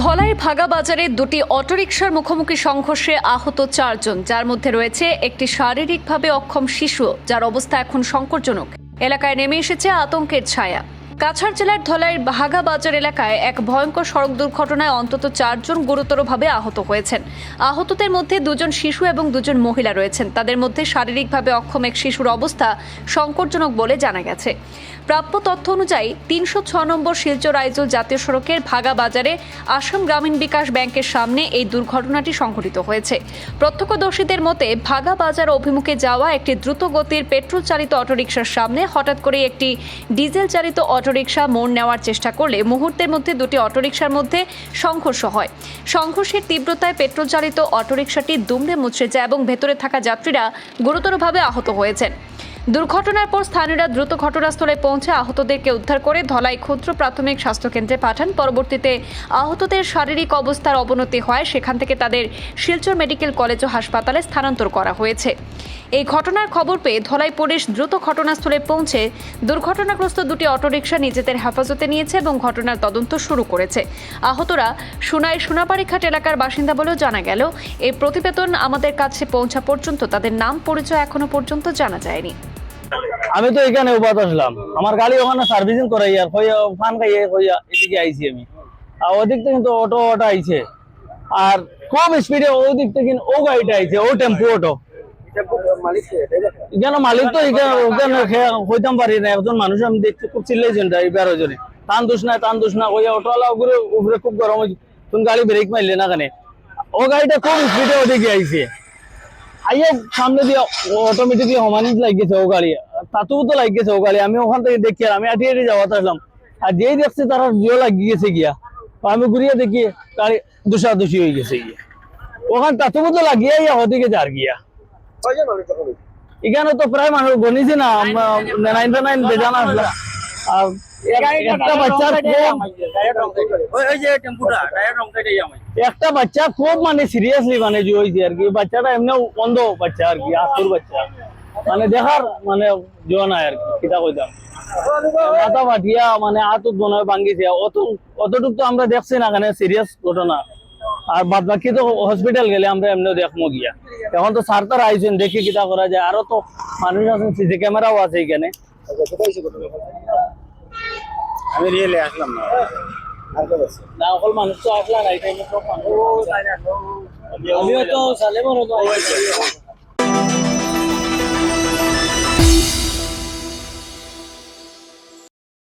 ধলাই ভাগা বাজারে দুটি অটোরিকশার মুখোমুখি সংঘর্ষে আহত 4 জন, যার মধ্যে রয়েছে একটি শারীরিকভাবে অক্ষম শিশু, যার অবস্থা এখন সংকটজনক। এলাকায় নেমে এসেছে আতঙ্কের ছায়া। কাছাড় জেলার ধলাইয়ের ভাগা বাজার এলাকায় এক ভয়ঙ্কর সড়ক দুর্ঘটনায় অন্তত 4 জন গুরুতরভাবে আহত হয়েছেন। আহতদের মধ্যে 2 জন শিশু এবং 2 জন মহিলা রয়েছেন। তাদের মধ্যে শারীরিকভাবে অক্ষম এক শিশুর অবস্থা সংকটজনক বলে জানা গেছে। প্রাপ্য তথ্য অনুযায়ী 306 নম্বর শিলচর আইজল জাতীয় সড়কের ভাগা বাজারে আসাম গ্রামীণ বিকাশ ব্যাংকের সামনে এই দুর্ঘটনাটি সংঘটিত হয়েছে। প্রত্যক্ষদর্শীদের মতে, ভাগা বাজার অভিমুখে যাওয়া একটি দ্রুত গতির পেট্রোল চালিত অটোরিকশার সামনে হঠাৎ করে একটি ডিজেল চালিত অটোরিকশা মোড় নেওয়ার চেষ্টা করলে মুহূর্তের মধ্যে দুটি অটোরিকশার মধ্যে সংঘর্ষ হয়। সংঘর্ষের তীব্রতায় পেট্রোল চালিত অটোরিকশাটি দুমড়ে মুচড়ে যায় এবং ভেতরে থাকা যাত্রীরা গুরুতরভাবে আহত হয়েছেন। দুর্ঘটনার পর স্থানীয়রা দ্রুত ঘটনাস্থলে পৌঁছে আহতদেরকে উদ্ধার করে ধলাই ক্ষুদ্র প্রাথমিক স্বাস্থ্যকেন্দ্রে পাঠান। পরবর্তীতে আহতদের শারীরিক অবস্থার অবনতি হয়, সেখান থেকে তাদের শিলচর মেডিকেল কলেজ ও হাসপাতালে স্থানান্তর করা হয়েছে। এই ঘটনার খবর পেয়ে ধলাই পুলিশ দ্রুত ঘটনাস্থলে পৌঁছে দুর্ঘটনাগ্রস্ত দুটি অটোরিকশা নিজেদের হেফাজতে নিয়েছে এবং ঘটনার তদন্ত শুরু করেছে। আহতরা সোনাবাড়িঘাট এলাকার বাসিন্দা বলেও জানা গেল। এই প্রতিবেদন আমাদের কাছে পৌঁছা পর্যন্ত তাদের নাম পরিচয় এখনো পর্যন্ত জানা যায়নি। আমি তো এখানে উপাত আসলাম, আমার গাড়ি ওখানে সার্ভিসিং করাই আর ফান খাইয়ে এদিকে আইছি আমি। আর ওদিক থেকে কিন্তু অটো আইছে, আর খুব স্পিডে ওই দিক থেকে ও গাড়িটা আইছে, ও টেম্পু অটো। এখানে মালিক তো ওখানে হইতাম পারি না, একজন মানুষ আমি দেখছি খুব চিল্লাইছেন ড্রাইভার ওজনে, টান দোষ না কইয়া অটোওয়ালা উপরে খুব গরম হয়েছে, তুমি গাড়ি ব্রেক মারলে না কেন। ও গাড়িটা খুব স্পিডে ওদিকে আইছে, আইয়ে সামনে দিয়ে অটোমেটিকলি সমানি লাগিয়েছে ও গাড়ি, তাতেও তো লাগিয়েছে ও গাড়ি। আমি ওখান থেকে দেখি, আমি আটিয়ে যাওয়াতে আসলাম, আর যেই দেখছি তারা জিও লাগিয়ে গেছে গিয়া, আমি ঘুরিয়ে দেখি গাড়ি দুষাদুষি হয়ে গেছে গিয়া, ওখানে তাতেও তো লাগিয়ে ওদিকে যার গিয়া। এখানে তো প্রায় মানুষ গণিছে না, 99 বেজানা আসলাম। আর একটা বাচ্চা খুব মানে সিরিয়াসলি মানে যে হয়েছে আর কি, বাচ্চাটা এমনি অন্ধ বাচ্চা আর কি, আতুর বাচ্চা, মানে দেখার মানে জো নাই আর কি, কিতা কইতাম মাথা ফাটিয়া মানে আতুর মনে ভাঙ্গিছে। অতটুক তো আমরা দেখছি না এখানে সিরিয়াস ঘটনা, আর বাদ বাকি তো হসপিটাল গেলে আমরা এমনিও দেখবো গিয়া। এখন তো স্যার তারা আইছেন, দেখি কিতা করা যায়। আরো তো মানুষ আছেন, সিসি ক্যামেরাও আছে এখানে। আমি রিয়েলে আসলাম না, অকল মানুষ তো আসলা না, আমিও তো সালে মনে